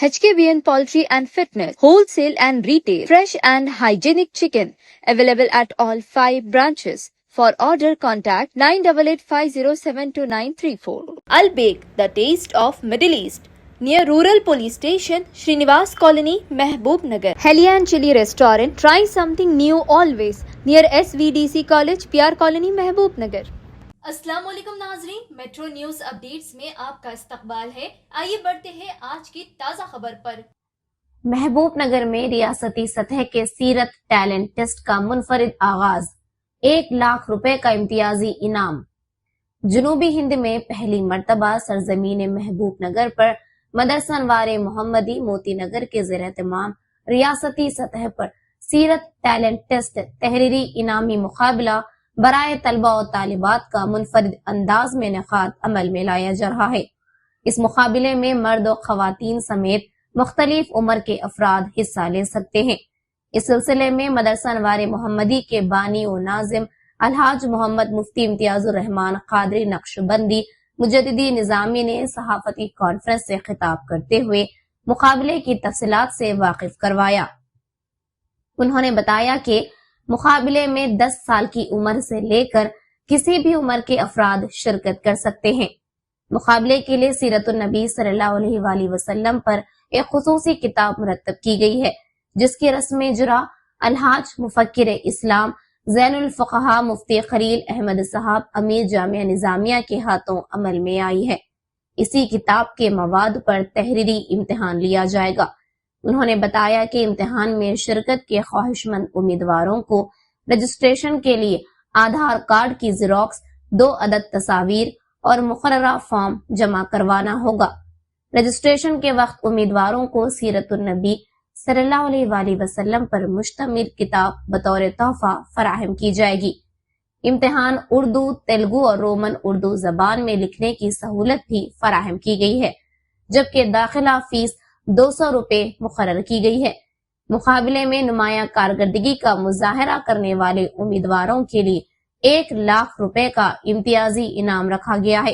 HKBN Poultry and Fitness, wholesale and retail, fresh and hygienic chicken, available at all 5 branches. For order, contact 9885072934. Al-Baik, the taste of Middle East, near Rural Police Station, Srinivas Colony, Mehboob Nagar. Helian Chili Restaurant, try something new always, near SVDC College, PR Colony, Mehboob Nagar. السلام علیکم ناظرین، metro news updates میں آپ کا استقبال ہے۔ آئیے بڑھتے ہیں آج کی تازہ خبر پر۔ محبوب نگر میں ریاستی سطح کے سیرت ٹیلنٹ ٹیسٹ کا منفرد آغاز، 1 لاکھ روپے کا امتیازی انعام۔ جنوبی ہند میں پہلی مرتبہ سرزمین محبوب نگر پر مدرسہ انوار محمدی موتی نگر کے زیر اہتمام ریاستی سطح پر سیرت ٹیلنٹ ٹیسٹ تحریری انعامی مقابلہ برائے طلبہ و طالبات کا منفرد انداز میں انعقاد عمل میں لایا جا رہا ہے۔ اس مقابلے میں مرد و خواتین سمیت مختلف عمر کے افراد حصہ لے سکتے ہیں۔ اس سلسلے میں مدرسہ انوار محمدی کے بانی و ناظم الحاج محمد مفتی امتیاز الرحمان قادری نقشبندی مجددی نظامی نے صحافتی کانفرنس سے خطاب کرتے ہوئے مقابلے کی تفصیلات سے واقف کروایا۔ انہوں نے بتایا کہ مقابلے میں 10 سال کی عمر سے لے کر کسی بھی عمر کے افراد شرکت کر سکتے ہیں۔ مقابلے کے لیے سیرت النبی صلی اللہ علیہ وآلہ وسلم پر ایک خصوصی کتاب مرتب کی گئی ہے، جس کی رسم اجرا الحاج مفکر اسلام زین الفقہا مفتی خلیل احمد صاحب امیر جامعہ نظامیہ کے ہاتھوں عمل میں آئی ہے۔ اسی کتاب کے مواد پر تحریری امتحان لیا جائے گا۔ انہوں نے بتایا کہ امتحان میں شرکت کے خواہش مند امیدواروں کو رجسٹریشن کے لیے آدھار کارڈ کی زیروکس، 2 عدد تصاویر اور مقررہ فارم جمع کروانا ہوگا۔ رجسٹریشن کے وقت امیدواروں کو سیرت النبی صلی اللہ علیہ وآلہ وسلم پر مشتمل کتاب بطور تحفہ فراہم کی جائے گی۔ امتحان اردو، تیلگو اور رومن اردو زبان میں لکھنے کی سہولت بھی فراہم کی گئی ہے، جبکہ داخلہ فیس 200 روپے مقرر کی گئی ہے۔ مقابلے میں نمایاں کارکردگی کا مظاہرہ کرنے والے امیدواروں کے لیے 1 لاکھ روپے کا امتیازی انعام رکھا گیا ہے۔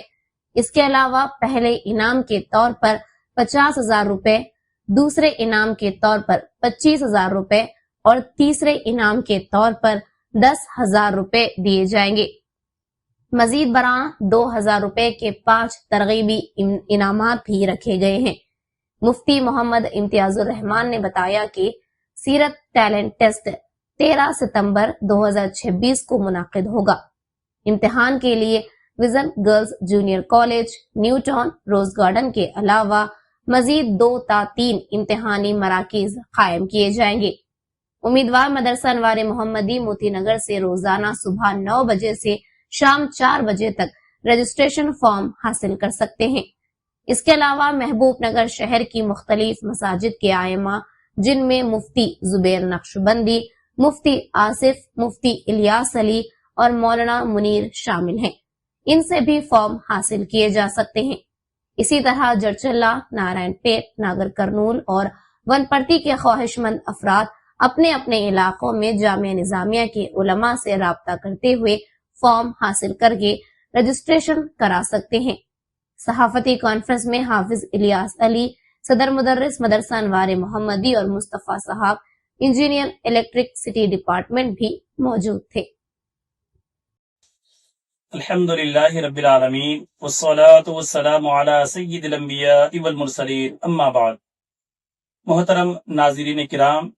اس کے علاوہ پہلے انعام کے طور پر 50,000 روپے، دوسرے انعام کے طور پر 25,000 روپے اور تیسرے انعام کے طور پر 10,000 روپے دیے جائیں گے۔ مزید برآں 2,000 روپے کے 5 ترغیبی انعامات بھی رکھے گئے ہیں۔ مفتی محمد امتیاز الرحمان نے بتایا کہ سیرت ٹیلنٹ ٹیسٹ 13 ستمبر 2026 کو منعقد ہوگا۔ امتحان کے لیے Vision Girls Junior College, New Town, Rose Garden کے علاوہ مزید 2 تا 3 امتحانی مراکز قائم کیے جائیں گے۔ امیدوار مدرسہ انوار محمدی موتی نگر سے روزانہ صبح 9 بجے سے شام 4 بجے تک رجسٹریشن فارم حاصل کر سکتے ہیں۔ اس کے علاوہ محبوب نگر شہر کی مختلف مساجد کے ائمہ، جن میں مفتی زبیر نقشبندی، مفتی آصف، مفتی الیاس علی اور مولانا منیر شامل ہیں، ان سے بھی فارم حاصل کیے جا سکتے ہیں۔ اسی طرح جڑچلہ، نارائن پیٹ، ناگر کرنول اور ونپرتی کے خواہش مند افراد اپنے اپنے علاقوں میں جامعہ نظامیہ کے علماء سے رابطہ کرتے ہوئے فارم حاصل کر کے رجسٹریشن کرا سکتے ہیں۔ صحافتی کانفرنس میں حافظ الیاس علی، صدر مدرس مدرسہ انوار محمدی اور مصطفیٰ صاحب، انجینئر الیکٹرکسٹی ڈپارٹمنٹ بھی موجود تھے۔ الحمدللہ رب العالمین والصلاة والسلام علی سید الانبیاء والمرسلین، اما بعد۔ محترم ناظرین کرام،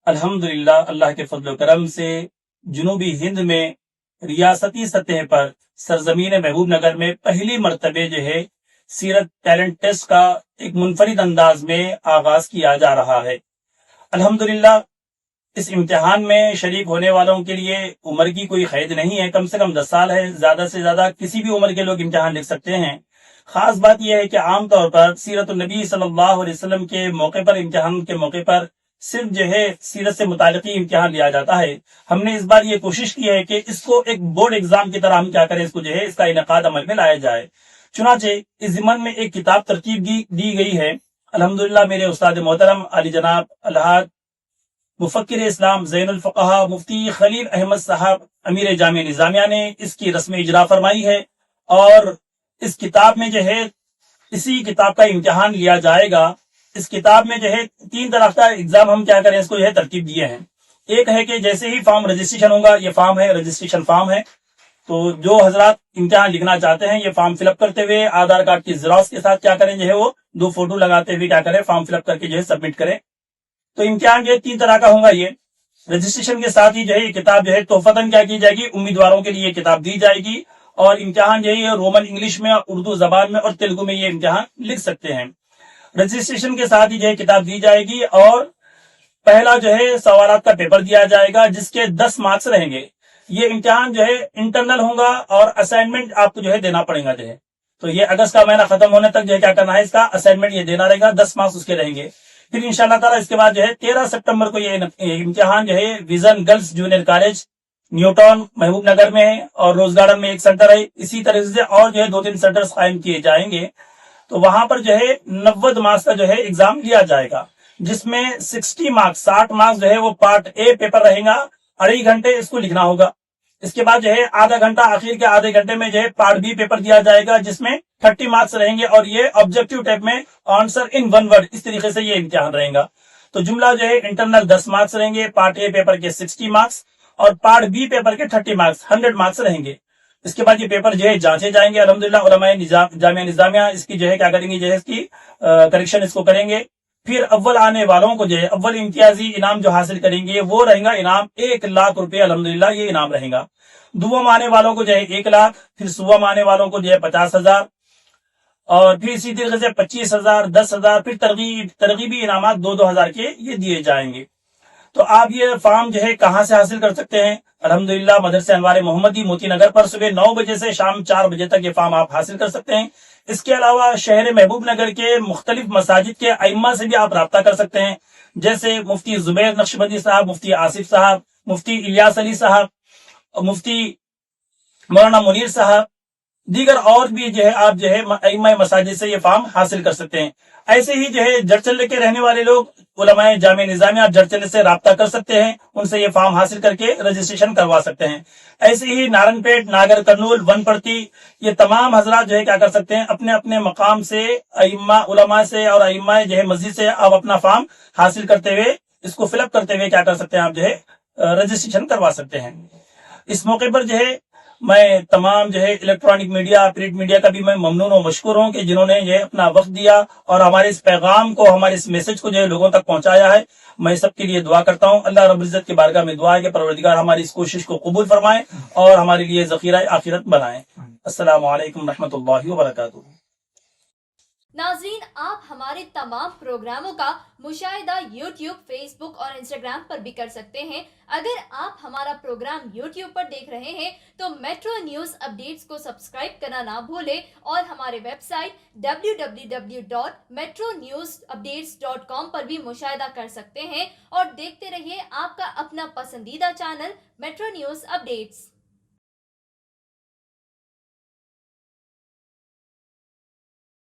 الحمدللہ اللہ کے فضل و کرم سے جنوبی ہند میں ریاستی سطح پر سرزمین محبوب نگر میں پہلی مرتبہ سیرت ٹیلنٹ ٹیسٹ کا ایک منفرد انداز میں آغاز کیا جا رہا ہے۔ الحمدللہ اس امتحان میں شریک ہونے والوں کے لیے عمر کی کوئی قید نہیں ہے، کم سے کم 10 سال ہے، زیادہ سے زیادہ کسی بھی عمر کے لوگ امتحان لکھ سکتے ہیں۔ خاص بات یہ ہے کہ عام طور پر سیرت النبی صلی اللہ علیہ وسلم کے موقع پر، امتحان کے موقع پر صرف سیرت سے متعلق ہی امتحان لیا جاتا ہے۔ ہم نے اس بار یہ کوشش کی ہے کہ اس کو ایک بورڈ ایگزام کی طرح ہم کیا کریں، اس کو اس کا انعقاد عمل میں لایا جائے۔ چنانچہ اس ضمن میں ایک کتاب ترتیب دی گئی ہے۔ الحمدللہ میرے استاد محترم علی جناب الحاج مفکر اسلام زین الفقہا مفتی خلیل احمد صاحب امیر جامعہ نظامیہ نے اس کی رسم اجرا فرمائی ہے، اور اس کتاب میں اسی کتاب کا امتحان لیا جائے گا اس کتاب میں جو ہے 3 طرح کا ایگزام ہم کیا کریں اس کو جو ہے ترتیب دیے ہیں. ایک ہے کہ جیسے ہی فارم رجسٹریشن ہوگا, یہ فارم ہے رجسٹریشن فارم ہے, تو جو حضرات امتحان لکھنا چاہتے ہیں یہ فارم فل اپ کرتے ہوئے آدھار کارڈ کی زیروکس کے ساتھ کیا کریں جو ہے وہ 2 فوٹو لگاتے ہوئے کیا کریں فارم فل اپ کر کے جو ہے سبمٹ کریں. تو امتحان جو ہے 3 طرح کا ہوگا. یہ رجسٹریشن کے ساتھ ہی جو ہے یہ کتاب جو ہے تحفتاً کیا کی جائے گی, امیدواروں کے لیے یہ کتاب دی جائے گی, اور امتحان جو ہے یہ رومن انگلش میں, اردو زبان میں اور تیلگو میں یہ امتحان لکھ سکتے ہیں. رجسٹریشن کے ساتھ ہی جو ہے کتاب دی جائے گی, اور پہلا جو ہے سوالات کا پیپر دیا جائے گا جس کے 10 مارکس رہیں گے. یہ امتحان جو ہے انٹرنل ہوگا اور اسائنمنٹ آپ کو جو ہے دینا پڑے گا جو ہے. تو یہ اگست کا مہینہ ختم ہونے تک جو ہے کیا کرنا ہے, اس کا اسائنمنٹ یہ دینا رہے گا, 10 مارکس اس کے رہیں گے. پھر انشاءاللہ تعالیٰ اس کے بعد جو ہے 13 سپٹمبر کو یہ امتحان جو ہے vision girls Junior College New town محبوب نگر میں ہے, اور روز گارڈن میں ایک سینٹر ہے. اسی طرح سے اور جو ہے 2-3 سینٹرز قائم کیے جائیں گے. تو وہاں پر جو ہے 90 مارکس کا جو ہے ایگزام لیا جائے گا, جس میں 60 مارکس جو ہے وہ پارٹ اے پیپر رہے گا, 2.5 گھنٹے اس کو لکھنا ہوگا. اس کے بعد جو ہے آدھا گھنٹہ, آخر کے آدھے گھنٹے میں جو ہے پارٹ بی پیپر دیا جائے گا, جس میں 30 مارکس رہیں گے, اور یہ آبجیکٹو ٹائپ میں آنسر ان 1 ورڈ اس طریقے سے یہ امتحان رہے گا. تو جملہ جو ہے انٹرنل 10 مارکس رہیں گے, پارٹ اے پیپر کے 60 مارکس اور پارٹ بی پیپر کے 30 مارکس 100 مارکس رہیں گے. اس کے بعد یہ پیپر جو ہے جانچے جائیں گے. الحمدللہ علماء جامعہ نظامیہ اس کی جو ہے کیا کریں گے, جو ہے اس کی کریکشن اس کو کریں گے. پھر اول آنے والوں کو جو ہے اول امتیازی انعام جو حاصل کریں گے وہ رہے گا انعام 1 لاکھ روپے. الحمدللہ یہ انعام رہے گا. دوم آنے والوں کو جو ہے 1 لاکھ, پھر سوم آنے والوں کو جو ہے 50,000, اور پھر اسی طریقے سے 25,000, 10,000, پھر ترغیبی انعامات 2,000 کے یہ دیے جائیں گے. تو آپ یہ فارم جو ہے کہاں سے حاصل کر سکتے ہیں؟ الحمدللہ مدرسہ انوار محمدی موتی نگر پر صبح 9 بجے سے شام 4 بجے تک یہ فارم آپ حاصل کر سکتے ہیں. اس کے علاوہ شہر محبوب نگر کے مختلف مساجد کے ائمہ سے بھی آپ رابطہ کر سکتے ہیں, جیسے مفتی زبیر نقشبندی صاحب, مفتی آصف صاحب, مفتی الیاس علی صاحب, مفتی مولانا منیر صاحب, دیگر اور بھی جو ہے آپ جو ہے ائمہ مساجد سے یہ فارم حاصل کر سکتے ہیں. ایسے ہی جو ہے جڑچلے کے رہنے والے لوگ علماء جامعہ نظامیہ آپ جڑچلے سے رابطہ کر سکتے ہیں, ان سے یہ فارم حاصل کر کے رجسٹریشن کروا سکتے ہیں. ایسے ہی نارن پیٹ, ناگر کرنول, ون پرتی, یہ تمام حضرات جو ہے کیا کر سکتے ہیں, اپنے اپنے مقام سے ائمہ علماء سے اور ائمہ جو ہے مسجد سے آپ اپنا فارم حاصل کرتے ہوئے اس کو فل اپ کرتے ہوئے کیا کر سکتے ہیں, آپ جو ہے رجسٹریشن کروا سکتے ہیں. اس موقع پر جو ہے میں تمام جو ہے الیکٹرانک میڈیا, پرنٹ میڈیا کا بھی میں ممنون و مشکور ہوں کہ جنہوں نے یہ اپنا وقت دیا اور ہمارے اس پیغام کو, ہمارے اس میسج کو جو ہے لوگوں تک پہنچایا ہے. میں سب کے لیے دعا کرتا ہوں. اللہ رب العزت کی بارگاہ میں دعا ہے کہ پروردگار ہماری اس کوشش کو قبول فرمائے اور ہمارے لیے ذخیرہ آخرت بنائے. السلام علیکم ورحمۃ اللہ وبرکاتہ. ناظرین، آپ ہمارے تمام پروگراموں کا مشاہدہ یوٹیوب، فیس بک اور انسٹاگرام پر بھی کر سکتے ہیں. اگر آپ ہمارا پروگرام یوٹیوب پر دیکھ رہے ہیں تو میٹرو نیوز اپڈیٹس کو سبسکرائب کرنا نہ بھولیں، اور ہمارے ویب سائٹ www.metronewsupdates.com پر بھی مشاہدہ کر سکتے ہیں. اور دیکھتے رہیے آپ کا اپنا پسندیدہ چینل میٹرو نیوز اپڈیٹس.